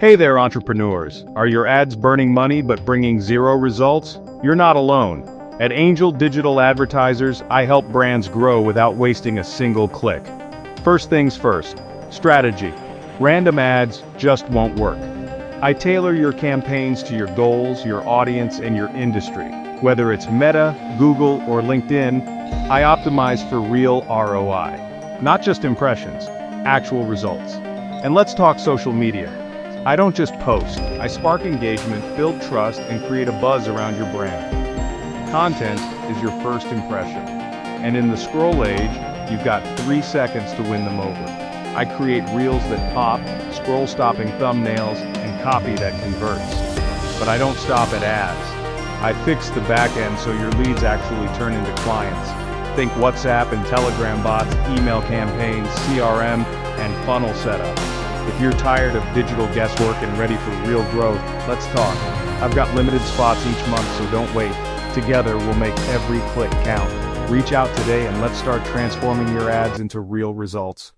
Hey there, entrepreneurs. Are your ads burning money but bringing zero results? You're not alone. At Angel Digital Advertisers, I help brands grow without wasting a single click. First things first, strategy. Random ads just won't work. I tailor your campaigns to your goals, your audience, and your industry. Whether it's Meta, Google, or LinkedIn, I optimize for real ROI. Not just impressions, actual results. And let's talk social media. I don't just post, I spark engagement, build trust, and create a buzz around your brand. Content is your first impression. And in the scroll age, you've got 3 seconds to win them over. I create reels that pop, scroll-stopping thumbnails, and copy that converts. But I don't stop at ads. I fix the back end so your leads actually turn into clients. Think WhatsApp and Telegram bots, email campaigns, CRM, and funnel setup. If you're tired of digital guesswork and ready for real growth, let's talk. I've got limited spots each month, so don't wait. Together, we'll make every click count. Reach out today and let's start transforming your ads into real results.